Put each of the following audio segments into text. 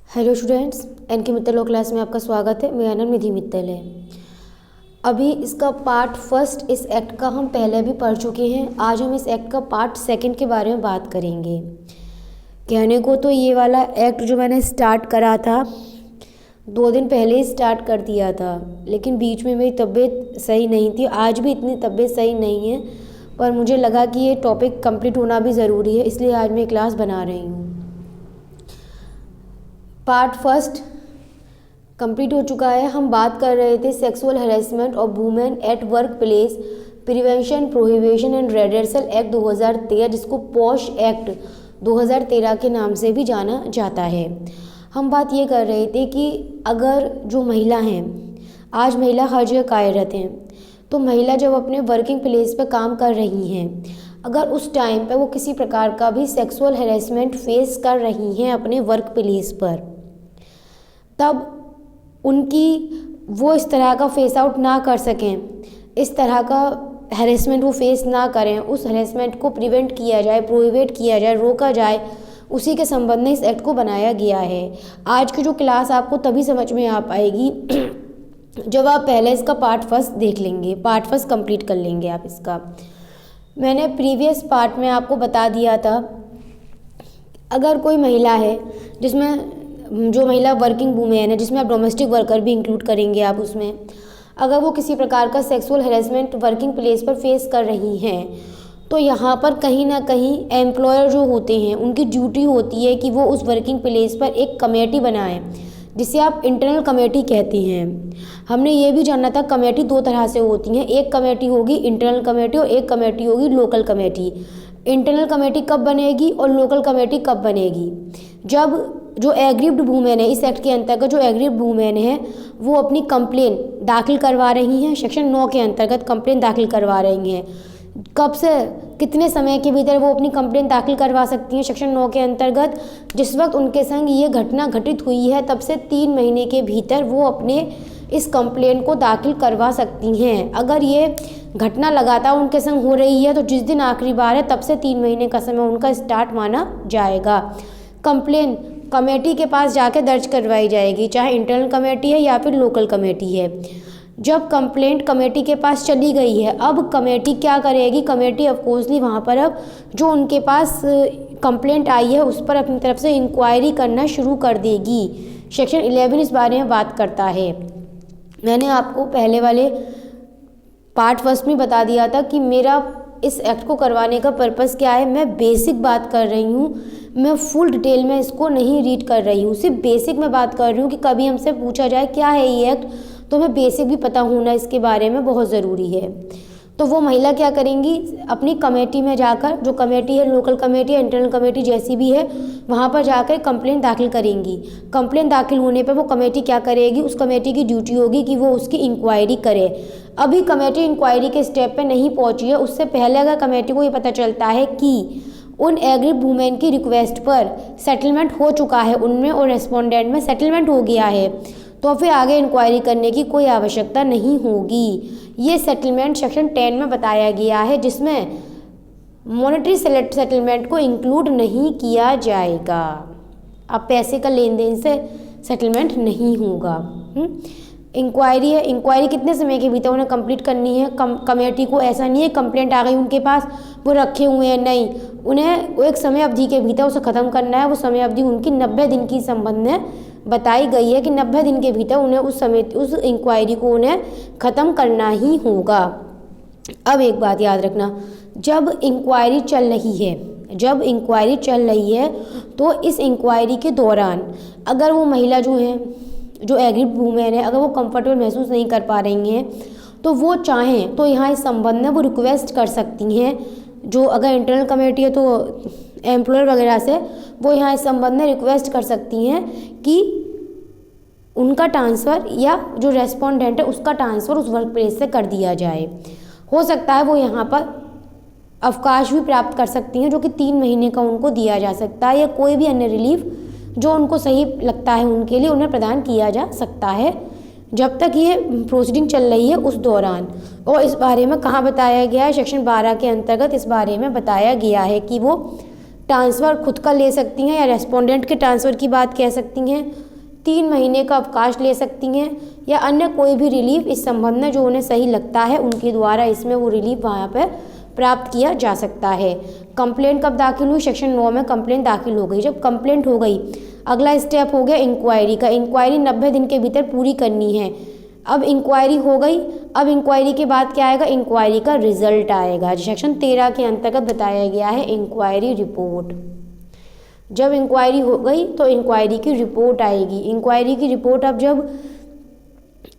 Hello students, N के Mittal class में आपका स्वागत है। मेरा नाम निधि मित्तल है। अभी इसका पार्ट फर्स्ट इस एक्ट का हम पहले भी पढ़ चुके हैं। आज हम इस एक्ट का पार्ट सेकंड के बारे में बात करेंगे। कहने को तो ये वाला एक्ट जो मैंने स्टार्ट करा था 2 दिन पहले ही स्टार्ट कर दिया था, लेकिन बीच में मेरी तबीयत सही नहीं थी। आज भी इतनी तबीयत सही नहीं है, पर मुझे लगा कि ये टॉपिक कंप्लीट होना भी ज़रूरी है, इसलिए आज मैं क्लास बना रही हूँ। पार्ट फर्स्ट कंप्लीट हो चुका है। हम बात कर रहे थे sexual harassment of women at work place, prevention, prohibition and redressal act 2013, जिसको पॉश एक्ट 2013 के नाम से भी जाना जाता है। हम बात ये कर रहे थे कि अगर जो महिला हैं, आज महिला हर जगह कार्यरत हैं, तो महिला जब अपने वर्किंग प्लेस पर काम कर रही हैं, अगर उस टाइम पे वो किसी प्रकार का भी सेक्सुअल हैरेसमेंट फेस कर रही हैं अपने वर्क प्लेस पर, तब उनकी वो इस तरह का फेस आउट ना कर सकें, इस तरह का हैरेसमेंट वो फेस ना करें, उस हैरेसमेंट को प्रिवेंट किया जाए, प्रोहिबिट किया जाए, रोका जाए, उसी के संबंध में इस एक्ट को बनाया गया है। आज की जो क्लास आपको तभी समझ में आ पाएगी जब आप पहले इसका पार्ट फर्स्ट देख लेंगे, पार्ट फर्स्ट कंप्लीट कर लेंगे आप इसका। मैंने प्रीवियस पार्ट में आपको बता दिया था, अगर कोई महिला है जिसमें जो महिला वर्किंग वूमेन है, जिसमें आप डोमेस्टिक वर्कर भी इंक्लूड करेंगे आप उसमें, अगर वो किसी प्रकार का सेक्सुअल हैरेसमेंट वर्किंग प्लेस पर फेस कर रही हैं, तो यहाँ पर कहीं ना कहीं एम्प्लॉयर जो होते हैं उनकी ड्यूटी होती है कि वो उस वर्किंग प्लेस पर एक कमेटी बनाएं, जिसे आप इंटरनल कमेटी कहते हैं। हमने ये भी जाना था कमेटी 2 तरह से होती हैं, एक कमेटी होगी इंटरनल कमेटी और एक कमेटी होगी लोकल कमेटी। इंटरनल कमेटी कब बनेगी और लोकल कमेटी कब बनेगी? जब जो एग्रीव्ड वूमेन है, इस एक्ट के अंतर्गत जो एग्रीव्ड वूमेन है वो अपनी कंप्लेन दाखिल करवा रही हैं, सेक्शन 9 के अंतर्गत कंप्लेन दाखिल करवा रही हैं। कब से कितने समय के भीतर वो अपनी कंप्लेन दाखिल करवा सकती हैं? सेक्शन 9 के अंतर्गत जिस वक्त उनके संग ये घटना घटित हुई है तब से 3 महीने के भीतर वो अपने इस कंप्लेन को दाखिल करवा सकती हैं। अगर ये घटना लगातार उनके संग हो रही है तो जिस दिन आखिरी बार है तब से 3 महीने का समय उनका स्टार्ट माना जाएगा। कंप्लेन कमेटी के पास जाकर दर्ज करवाई जाएगी, चाहे इंटरनल कमेटी है या फिर लोकल कमेटी है। जब कंप्लेंट कमेटी के पास चली गई है, अब कमेटी क्या करेगी? कमेटी ऑफकोर्सली वहाँ पर अब जो उनके पास कंप्लेंट आई है उस पर अपनी तरफ से इंक्वायरी करना शुरू कर देगी। सेक्शन 11 इस बारे में बात करता है। मैंने आपको पहले वाले पार्ट फर्स्ट में बता दिया था कि मेरा इस एक्ट को करवाने का पर्पस क्या है। मैं बेसिक बात कर रही हूँ, मैं फुल डिटेल में इसको नहीं रीड कर रही हूँ, सिर्फ बेसिक में बात कर रही हूँ कि कभी हमसे पूछा जाए क्या है ये एक्ट, तो हमें बेसिक भी पता होना इसके बारे में बहुत ज़रूरी है। तो वो महिला क्या करेंगी? अपनी कमेटी में जाकर, जो कमेटी है लोकल कमेटी या इंटरनल कमेटी जैसी भी है, वहाँ पर जाकर कंप्लेंट दाखिल करेंगी। कंप्लेंट दाखिल होने पर वो कमेटी क्या करेगी? उस कमेटी की ड्यूटी होगी कि वो उसकी इंक्वायरी करे। अभी कमेटी इंक्वायरी के स्टेप पे नहीं पहुँची है, उससे पहले अगर कमेटी को ये पता चलता है कि उन एग्रीड वूमेन की रिक्वेस्ट पर सेटलमेंट हो चुका है उनमें और रेस्पोंडेंट में सेटलमेंट हो गया है, तो फिर आगे इंक्वायरी करने की कोई आवश्यकता नहीं होगी। ये सेटलमेंट सेक्शन 10 में बताया गया है, जिसमें मॉनेटरी सेटलमेंट को इंक्लूड नहीं किया जाएगा। अब पैसे का लेन देन से सेटलमेंट नहीं होगा। इंक्वायरी है, इंक्वायरी कितने समय के भीतर उन्हें कंप्लीट करनी है? कमेटी को ऐसा नहीं है कंप्लेंट आ गई उनके पास वो रखे हुए हैं, नहीं, उन्हें वो एक समय अवधि के भीतर उसे ख़त्म करना है। वो समय अवधि उनकी 90 दिन की संबंध में बताई गई है कि 90 दिन के भीतर उन्हें उस इंक्वायरी को उन्हें ख़त्म करना ही होगा। अब एक बात याद रखना, जब इंक्वायरी चल रही है तो इस इंक्वायरी के दौरान अगर वो महिला जो एग्रीड वूमेन है, अगर वो कंफर्टेबल महसूस नहीं कर पा रही हैं, तो वो चाहें तो यहाँ इस संबंध में वो रिक्वेस्ट कर सकती हैं। जो अगर इंटरनल कमेटी है तो एम्प्लॉयर वगैरह से वो यहाँ इस संबंध में रिक्वेस्ट कर सकती हैं कि उनका ट्रांसफ़र या जो रेस्पोंडेंट है उसका ट्रांसफ़र उस वर्क प्लेस से कर दिया जाए। हो सकता है वो यहाँ पर अवकाश भी प्राप्त कर सकती हैं, जो कि 3 महीने का उनको दिया जा सकता है, या कोई भी अन्य रिलीफ जो उनको सही लगता है उनके लिए उन्हें प्रदान किया जा सकता है जब तक ये प्रोसीडिंग चल रही है उस दौरान। और इस बारे में कहाँ बताया गया है? सेक्शन 12 के अंतर्गत इस बारे में बताया गया है कि वो ट्रांसफ़र खुद का ले सकती हैं या रेस्पोंडेंट के ट्रांसफ़र की बात कह सकती हैं। 3 महीने का अवकाश ले सकती हैं या अन्य कोई भी रिलीफ इस संबंध में जो उन्हें सही लगता है उनके द्वारा इसमें वो रिलीफ वहाँ पर प्राप्त किया जा सकता है। कंप्लेंट कब दाखिल हुई? सेक्शन 9 में कंप्लेंट दाखिल हो गई। जब कंप्लेंट हो गई, अगला स्टेप हो गया इंक्वायरी का। इंक्वायरी 90 दिन के भीतर पूरी करनी है। अब इंक्वायरी हो गई, अब इंक्वायरी के बाद क्या आएगा? इंक्वायरी का रिजल्ट आएगा। सेक्शन 13 के अंतर्गत बताया गया है इंक्वायरी रिपोर्ट। जब इंक्वायरी हो गई तो इंक्वायरी की रिपोर्ट आएगी। इंक्वायरी की रिपोर्ट अब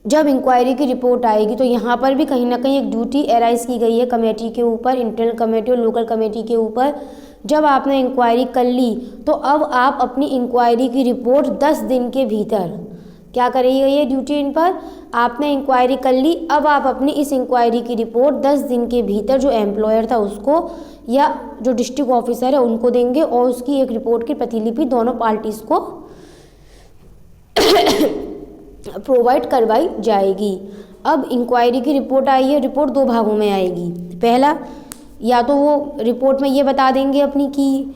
जब इंक्वायरी की रिपोर्ट आएगी तो यहाँ पर भी कहीं ना कहीं एक ड्यूटी एराइज की गई है कमेटी के ऊपर, इंटरनल कमेटी और लोकल कमेटी के ऊपर। जब आपने इंक्वायरी कर ली तो अब आप अपनी इंक्वायरी की रिपोर्ट 10 दिन के भीतर क्या करेगी ये ड्यूटी इन पर? आपने इंक्वायरी कर ली, अब आप अपनी इस इंक्वायरी की रिपोर्ट 10 दिन के भीतर जो एम्प्लॉयर था उसको या जो डिस्ट्रिक्ट ऑफिसर है उनको देंगे और उसकी एक रिपोर्ट की प्रतिलिपि दोनों पार्टीज़ को प्रोवाइड करवाई जाएगी। अब इंक्वायरी की रिपोर्ट आई है, रिपोर्ट 2 भागों में आएगी। पहला, या तो वो रिपोर्ट में ये बता देंगे अपनी कि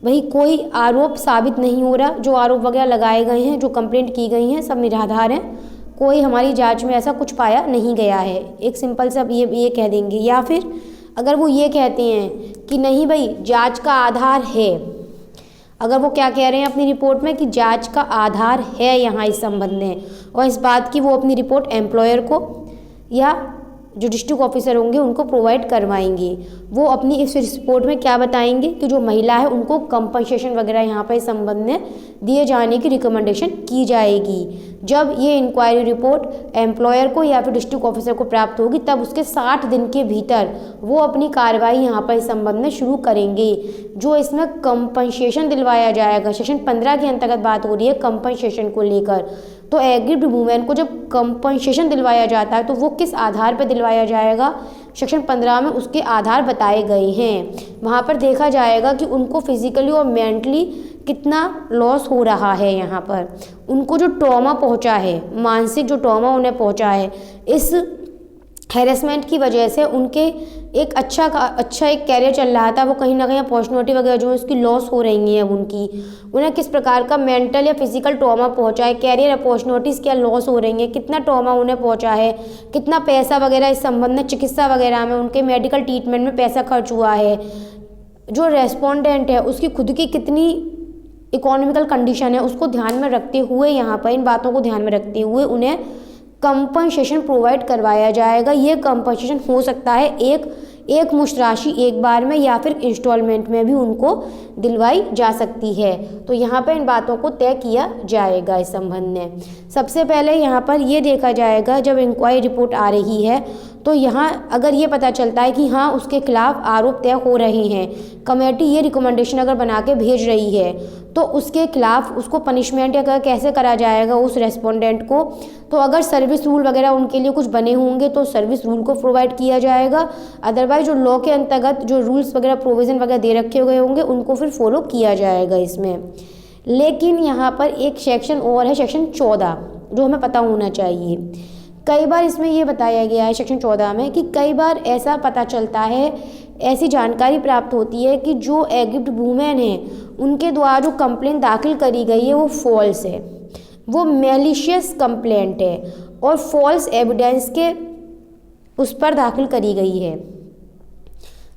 भाई कोई आरोप साबित नहीं हो रहा, जो आरोप वगैरह लगाए गए हैं, जो कंप्लेंट की गई हैं सब निराधार हैं, कोई हमारी जांच में ऐसा कुछ पाया नहीं गया है। एक सिंपल सा ये कह देंगे। या फिर अगर वो ये कहते हैं कि नहीं भाई जांच का आधार है, अगर वो क्या कह रहे हैं अपनी रिपोर्ट में कि जांच का आधार है यहाँ इस संबंध में, और इस बात की वो अपनी रिपोर्ट एम्प्लॉयर को या जो डिस्ट्रिक्ट ऑफिसर होंगे उनको प्रोवाइड करवाएंगे। वो अपनी इस रिपोर्ट में क्या बताएंगे कि जो महिला है उनको कंपनसेशन वगैरह यहाँ पर इस संबंध में दिए जाने की रिकमेंडेशन की जाएगी। जब ये इंक्वायरी रिपोर्ट एम्प्लॉयर को या फिर डिस्ट्रिक्ट ऑफिसर को प्राप्त होगी तब उसके 60 दिन के भीतर वो अपनी कार्रवाई यहाँ पर इस संबंध में शुरू करेंगे। जो इसमें कंपनसेशन दिलवाया जाएगा, सेक्शन 15 के अंतर्गत बात हो रही है कंपनसेशन को लेकर। तो एग्रीड वुमेन को जब कंपनसेशन दिलवाया जाता है तो वो किस आधार पर दिलवाया जाएगा? सेक्शन 15 में उसके आधार बताए गए हैं। वहाँ पर देखा जाएगा कि उनको फिजिकली और मेंटली कितना लॉस हो रहा है, यहाँ पर उनको जो ट्रॉमा पहुँचा है, मानसिक जो ट्रॉमा उन्हें पहुँचा है इस हैरेसमेंट की वजह से उनके एक अच्छा एक कैरियर चल रहा था, वो कहीं ना कहीं अपॉर्चुनिटी वगैरह जो है उसकी लॉस हो रही हैं। अब उन्हें किस प्रकार का मेंटल या फिजिकल ट्रॉमा पहुंचा है, कैरियर अपॉर्चुनिटीज़ क्या लॉस हो रही हैं, कितना ट्रॉमा उन्हें पहुंचा है, कितना पैसा वगैरह इस संबंध में चिकित्सा वगैरह में उनके मेडिकल ट्रीटमेंट में पैसा खर्च हुआ है, जो रेस्पोंडेंट है उसकी खुद की कितनी इकोनॉमिकल कंडीशन है उसको ध्यान में रखते हुए, यहाँ पर इन बातों को ध्यान में रखते हुए उन्हें कंपनसेशन प्रोवाइड करवाया जाएगा। ये कंपनसेशन हो सकता है एक मुश्त राशि एक बार में या फिर इंस्टॉलमेंट में भी उनको दिलवाई जा सकती है। तो यहाँ पर इन बातों को तय किया जाएगा इस संबंध में। सबसे पहले यहाँ पर ये देखा जाएगा जब इंक्वायरी रिपोर्ट आ रही है तो यहाँ अगर ये पता चलता है कि हाँ उसके खिलाफ आरोप तय हो रहे हैं, कमेटी ये रिकमेंडेशन अगर बना के भेज रही है तो उसके खिलाफ उसको पनिशमेंट या कैसे करा जाएगा उस रेस्पोंडेंट को। तो अगर सर्विस रूल वगैरह उनके लिए कुछ बने होंगे तो सर्विस रूल को प्रोवाइड किया जाएगा, अदरवाइज जो लॉ के अंतर्गत जो रूल्स वगैरह प्रोविज़न वगैरह दे रखे हुए होंगे उनको फिर फॉलो किया जाएगा इसमें। लेकिन यहाँ पर एक सेक्शन और है, सेक्शन 14, जो हमें पता होना चाहिए। कई बार इसमें ये बताया गया है सेक्शन 14 में कि कई बार ऐसा पता चलता है, ऐसी जानकारी प्राप्त होती है कि जो एग्रीड वुमेन हैं उनके द्वारा जो कंप्लेंट दाखिल करी गई है वो फॉल्स है, वो मैलिशियस कंप्लेंट है और फॉल्स एविडेंस के उस पर दाखिल करी गई है।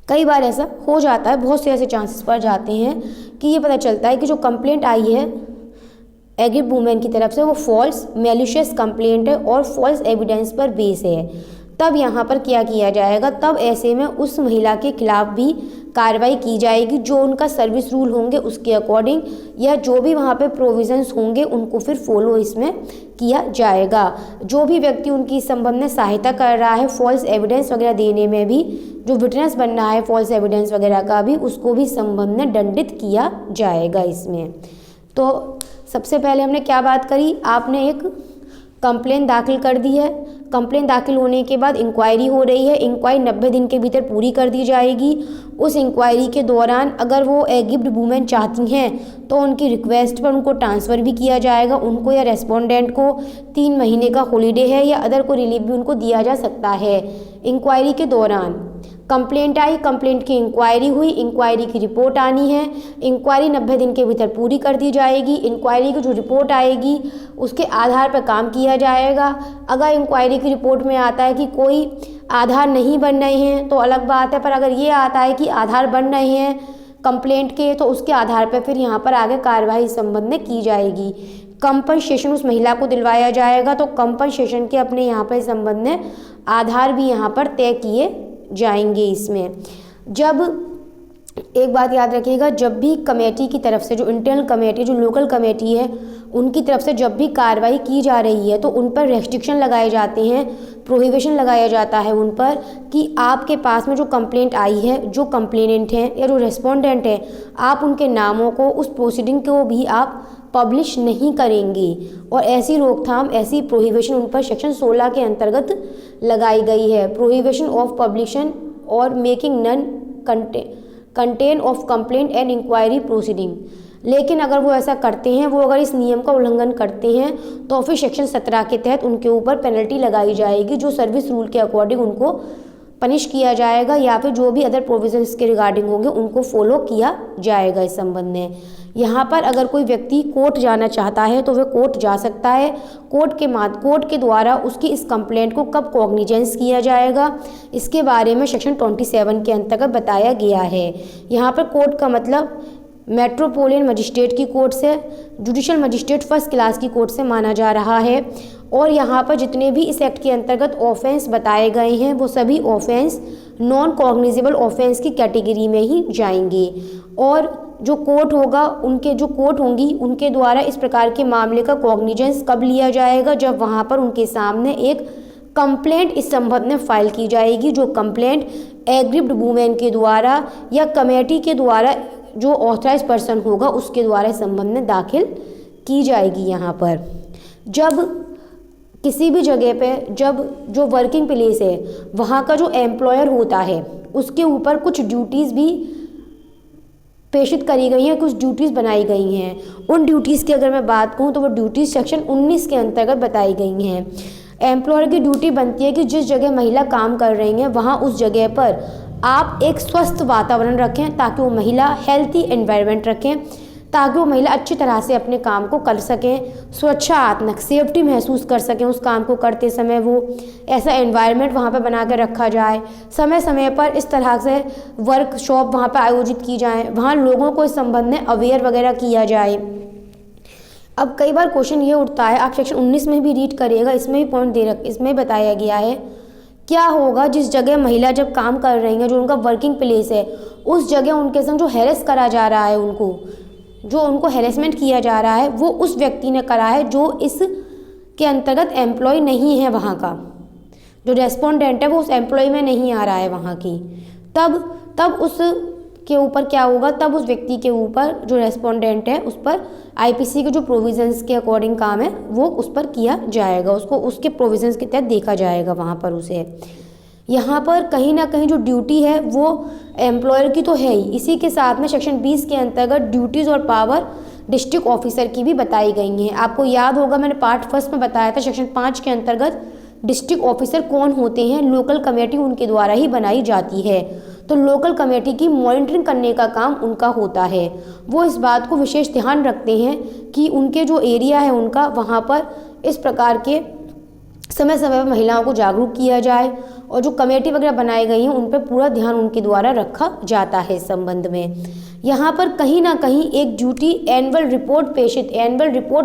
कई बार ऐसा हो जाता है, बहुत से ऐसे चांसेस पर जाते हैं कि ये पता चलता है कि जो कंप्लेंट आई है एग्रीड वुमेन की तरफ से वो फॉल्स मैलिशियस कंप्लेंट है और फॉल्स एविडेंस पर बेस है। तब यहाँ पर क्या किया जाएगा, तब ऐसे में उस महिला के खिलाफ भी कार्रवाई की जाएगी, जो उनका सर्विस रूल होंगे उसके अकॉर्डिंग या जो भी वहाँ पे प्रोविजंस होंगे उनको फिर फॉलो इसमें किया जाएगा। जो भी व्यक्ति उनकी इस संबंध में सहायता कर रहा है फॉल्स एविडेंस वगैरह देने में भी, जो विटनेस बन रहा है फॉल्स एविडेंस वगैरह का भी, उसको भी संबंध में दंडित किया जाएगा इसमें। तो सबसे पहले हमने क्या बात करी, आपने एक कंप्लेंट दाखिल कर दी है, कंप्लेंट दाखिल होने के बाद इंक्वायरी हो रही है, इंक्वायरी 90 दिन के भीतर पूरी कर दी जाएगी। उस इंक्वायरी के दौरान अगर वो एग्रीड वुमेन चाहती हैं तो उनकी रिक्वेस्ट पर उनको ट्रांसफ़र भी किया जाएगा, उनको या रेस्पोंडेंट को 3 महीने का हॉलीडे है या अदर कोई रिलीफ भी उनको दिया जा सकता है इंक्वायरी के दौरान। कंप्लेंट आई, कंप्लेंट की इंक्वायरी हुई, इंक्वायरी की रिपोर्ट आनी है, इंक्वायरी 90 दिन के भीतर पूरी कर दी जाएगी। इंक्वायरी की जो रिपोर्ट आएगी उसके आधार पर काम किया जाएगा। अगर इंक्वायरी की रिपोर्ट में आता है कि कोई आधार नहीं बन रहे हैं तो अलग बात है, पर अगर ये आता है कि आधार बन रहे हैं कंप्लेंट के तो उसके आधार पर फिर यहाँ पर आगे कार्रवाई इस संबंध में की जाएगी। कंपनसेशन उस महिला को दिलवाया जाएगा, तो कंपनसेशन के अपने यहाँ पर इस संबंध में आधार भी यहाँ पर तय किए जाएंगे। इसमें जब एक बात याद रखिएगा, जब भी कमेटी की तरफ से, जो इंटरनल कमेटी, जो लोकल कमेटी है, उनकी तरफ से जब भी कार्रवाई की जा रही है तो उन पर रेस्ट्रिक्शन लगाए जाते हैं, प्रोहिबिशन लगाया जाता है उन पर कि आपके पास में जो कंप्लेंट आई है, जो कंप्लेनेंट हैं या जो रेस्पोंडेंट है, आप उनके नामों को, उस प्रोसीडिंग को भी आप पब्लिश नहीं करेंगे। और ऐसी रोकथाम, ऐसी प्रोहिबिशन उन पर सेक्शन 16 के अंतर्गत लगाई गई है। प्रोहिबिशन ऑफ पब्लिशन और making known content of complaint and inquiry proceeding. लेकिन अगर वो ऐसा करते हैं, वो अगर इस नियम का उल्लंघन करते हैं तो फिर सेक्शन 17 के तहत उनके ऊपर पेनल्टी लगाई जाएगी, जो सर्विस रूल के अकॉर्डिंग उनको पनिश किया जाएगा, या फिर जो भी अदर प्रोविजंस के रिगार्डिंग होंगे उनको फॉलो किया जाएगा इस संबंध में। यहाँ पर अगर कोई व्यक्ति कोर्ट जाना चाहता है तो वह कोर्ट जा सकता है। कोर्ट के द्वारा उसकी इस कंप्लेंट को कब कॉग्निजेंस किया जाएगा, इसके बारे में सेक्शन 27 के अंतर्गत बताया गया है। यहाँ पर कोर्ट का मतलब मेट्रोपोलियन मजिस्ट्रेट की कोर्ट से, जुडिशल मजिस्ट्रेट फर्स्ट क्लास की कोर्ट से माना जा रहा है। और यहाँ पर जितने भी इस एक्ट के अंतर्गत ऑफेंस बताए गए हैं वो सभी ऑफेंस नॉन कॉग्निजेबल ऑफेंस की कैटेगरी में ही जाएंगे। और जो कोर्ट होगा, उनके जो कोर्ट होंगी उनके द्वारा इस प्रकार के मामले का कॉग्निजेंस कब लिया जाएगा, जब वहाँ पर उनके सामने एक कंप्लेंट इस संबंध में फाइल की जाएगी, जो कंप्लेंट एग्रीव्ड वुमेन के द्वारा या कमेटी के द्वारा, जो ऑथराइज पर्सन होगा उसके द्वारा इस संबंध में दाखिल की जाएगी। यहाँ पर जब किसी भी जगह पे, जब जो वर्किंग प्लेस है वहाँ का जो एम्प्लॉयर होता है उसके ऊपर कुछ ड्यूटीज़ भी प्रेषित करी गई हैं, कुछ ड्यूटीज़ बनाई गई हैं। उन ड्यूटीज़ की अगर मैं बात कहूँ तो वो ड्यूटीज़ सेक्शन 19 के अंतर्गत बताई गई हैं। एम्प्लॉयर की ड्यूटी बनती है कि जिस जगह महिला काम कर रही हैं वहाँ उस जगह पर आप एक स्वस्थ वातावरण रखें, ताकि वो महिला हेल्थी एनवायरनमेंट रखें, ताकि वो महिला अच्छी तरह से अपने काम को कर सकें, सुरक्षात्मक सेफ्टी महसूस कर सकें उस काम को करते समय। वो ऐसा एनवायरनमेंट वहाँ पर बना कर रखा जाए। समय समय पर इस तरह से वर्कशॉप वहाँ पर आयोजित की जाए, वहाँ लोगों को इस संबंध में अवेयर वगैरह किया जाए। अब कई बार क्वेश्चन ये उठता है, आप सेक्शन 19 में भी रीड करिएगा, इसमें भी पॉइंट इसमें बताया गया है क्या होगा जिस जगह महिला जब काम कर रही हैं, जो उनका वर्किंग प्लेस है, उस जगह उनके संग जो हैरेस करा जा रहा है, जो उनको हैरेसमेंट किया जा रहा है, वो उस व्यक्ति ने करा है जो इस के अंतर्गत एम्प्लॉय नहीं है। वहाँ का जो रेस्पोंडेंट है वो उस एम्प्लॉय में नहीं आ रहा है वहाँ की, तब उस के ऊपर क्या होगा, तब उस व्यक्ति के ऊपर जो रेस्पोंडेंट है उस पर आईपीसी के जो प्रोविजंस के अकॉर्डिंग काम है वो उस पर किया जाएगा, उसको उसके प्रोविजंस के तहत देखा जाएगा वहाँ पर उसे। यहाँ पर कहीं ना कहीं जो ड्यूटी है वो एम्प्लॉयर की तो है ही, इसी के साथ में सेक्शन 20 के अंतर्गत ड्यूटीज़ और पावर डिस्ट्रिक्ट ऑफिसर की भी बताई गई हैं। आपको याद होगा मैंने पार्ट फर्स्ट में बताया था, सेक्शन 5 के अंतर्गत डिस्ट्रिक्ट ऑफिसर कौन होते हैं, लोकल कमेटी उनके द्वारा ही बनाई जाती है। तो लोकल कमेटी की मॉनिटरिंग करने का काम उनका होता है। वो इस बात को विशेष ध्यान रखते हैं कि उनके जो एरिया है उनका, वहाँ पर इस प्रकार के समय समय पर महिलाओं को जागरूक किया जाए, और जो कमेटी वगैरह बनाई गई हैं उन पर पूरा ध्यान उनके द्वारा रखा जाता है इस संबंध में। यहाँ पर कहीं ना कहीं एक ड्यूटी एनुअल रिपोर्ट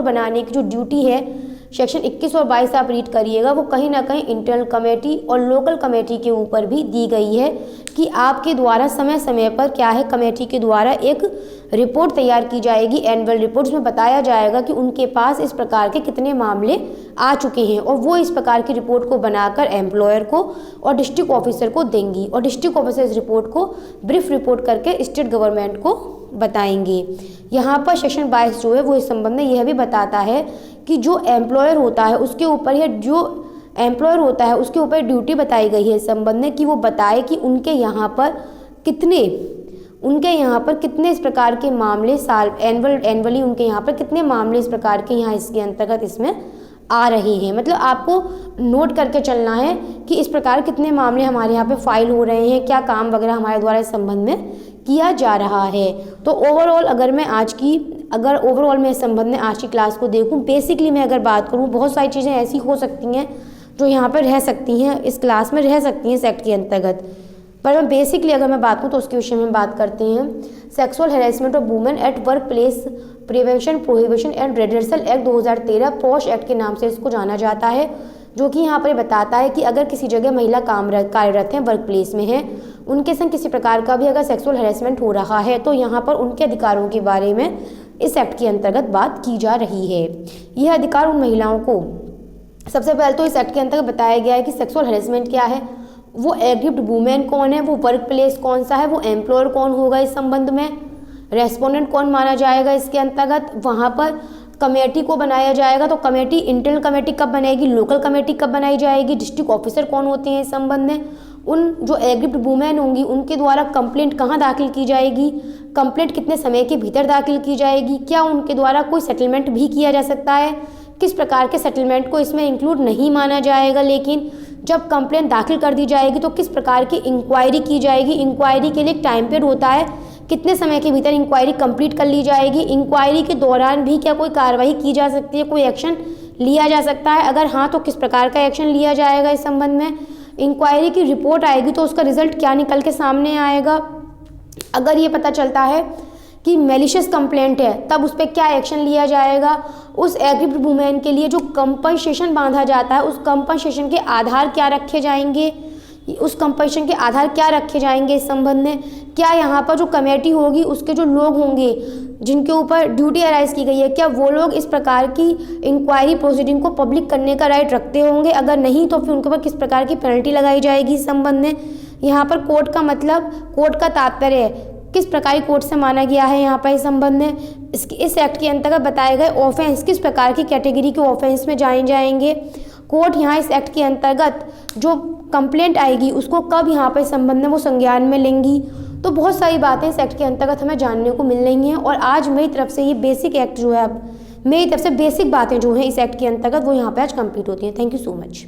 बनाने की जो ड्यूटी है, सेक्शन 21 और 22 आप रीड करिएगा, वो कहीं ना कहीं इंटरनल कमेटी और लोकल कमेटी के ऊपर भी दी गई है कि आपके द्वारा समय समय पर क्या है, कमेटी के द्वारा एक रिपोर्ट तैयार की जाएगी, एनुअल रिपोर्ट, में बताया जाएगा कि उनके पास इस प्रकार के कितने मामले आ चुके हैं, और वो इस प्रकार की रिपोर्ट को बनाकर एम्प्लॉयर को और डिस्ट्रिक्ट ऑफिसर को देंगी, और डिस्ट्रिक्ट ऑफिसर इस रिपोर्ट को ब्रीफ रिपोर्ट करके स्टेट गवर्नमेंट को बताएंगे। यहाँ पर सेक्शन 22 जो है वो इस संबंध में यह भी बताता है कि जो एम्प्लॉयर होता है उसके ऊपर उसके ऊपर ड्यूटी बताई गई है इस संबंध में कि वो बताए कि उनके यहाँ पर कितने इस प्रकार के मामले एनुअली उनके यहाँ पर कितने मामले इस प्रकार के यहाँ इसके अंतर्गत इसमें आ रहे हैं। मतलब आपको नोट करके चलना है कि इस प्रकार कितने मामले हमारे यहाँ पे फाइल हो रहे हैं, क्या काम वगैरह हमारे द्वारा इस संबंध में किया जा रहा है। तो ओवरऑल मैं इस संबंध में आज की क्लास को देखूं, बेसिकली मैं अगर बात करूं, बहुत सारी चीज़ें ऐसी हो सकती हैं जो यहाँ पर रह सकती हैं, इस क्लास में रह सकती हैं इस एक्ट के अंतर्गत, पर मैं बेसिकली अगर मैं बात करूँ तो उसके विषय में बात करते हैं। Sexual harassment of women at work place prevention prohibition and redressal act 2013 posh act के नाम से इसको जाना जाता है, जो कि यहाँ पर बताता है कि अगर किसी जगह महिला कार्यरत हैं, वर्क प्लेस में हैं, उनके संग किसी प्रकार का भी अगर सेक्सुअल हैरेसमेंट हो रहा है तो यहाँ पर उनके अधिकारों के बारे में इस एक्ट के अंतर्गत बात की जा रही है। यह अधिकार उन महिलाओं को, सबसे पहले तो इस एक्ट के अंतर्गत बताया गया है कि सेक्सुअल हैरेसमेंट क्या है, वो एग्रीव्ड वुमेन कौन है, वो वर्क प्लेस कौन सा है, वो एम्प्लॉयर कौन होगा इस संबंध में, रेस्पोंडेंट कौन माना जाएगा इसके अंतर्गत, वहाँ पर कमेटी को बनाया जाएगा। तो कमेटी, इंटरनल कमेटी कब बनेगी, लोकल कमेटी कब बनाई जाएगी, डिस्ट्रिक्ट ऑफिसर कौन होते हैं इस संबंध में, उन जो एग्रीव्ड वुमेन होंगी उनके द्वारा कंप्लेंट कहाँ दाखिल की जाएगी, कंप्लेंट कितने समय के भीतर दाखिल की जाएगी, क्या उनके द्वारा कोई सेटलमेंट भी किया जा सकता है, किस प्रकार के सेटलमेंट को इसमें इंक्लूड नहीं माना जाएगा, लेकिन जब कंप्लेंट दाखिल कर दी जाएगी तो किस प्रकार की इंक्वायरी की जाएगी, इंक्वायरी के लिए टाइम पीरियड होता है, कितने समय के भीतर इंक्वायरी कंप्लीट कर ली जाएगी, इंक्वायरी के दौरान भी क्या कोई कार्रवाई की जा सकती है, कोई एक्शन लिया जा सकता है, अगर हाँ तो किस प्रकार का एक्शन लिया जाएगा इस संबंध में, इंक्वायरी की रिपोर्ट आएगी तो उसका रिजल्ट क्या निकल के सामने आएगा, अगर ये पता चलता है कि मैलिशियस कंप्लेंट है तब उस पर क्या एक्शन लिया जाएगा, उस एग्रीव्ड वुमेन के लिए जो कंपनसेशन बांधा जाता है उस कंपनसेशन के आधार क्या रखे जाएंगे, उस कंपनसेशन के आधार क्या रखे जाएंगे इस संबंध में, क्या यहाँ पर जो कमेटी होगी उसके जो लोग होंगे जिनके ऊपर ड्यूटी अराइज की गई है, क्या वो लोग इस प्रकार की इंक्वायरी प्रोसीडिंग को पब्लिक करने का राइट रखते होंगे, अगर नहीं तो फिर उनके ऊपर किस प्रकार की पेनल्टी लगाई जाएगी इस संबंध में। यहाँ पर कोर्ट का मतलब, कोर्ट का तात्पर्य किस प्रकार कोर्ट से माना गया है यहाँ पर इस संबंध में, इस एक्ट के अंतर्गत बताए गए ऑफेंस किस प्रकार की कैटेगरी के ऑफेंस में जाएंगे। कोर्ट यहाँ इस एक्ट के अंतर्गत जो कंप्लेंट आएगी उसको कब यहाँ पर इस संबंध में वो संज्ञान में लेंगी। तो बहुत सारी बातें इस एक्ट के अंतर्गत हमें जानने को मिल रही हैं, और आज मेरी तरफ से ये बेसिक एक्ट जो है, अब मेरी तरफ से बेसिक बातें जो हैं इस एक्ट के अंतर्गत वो यहाँ पे आज कंप्लीट होती हैं। Thank you so much.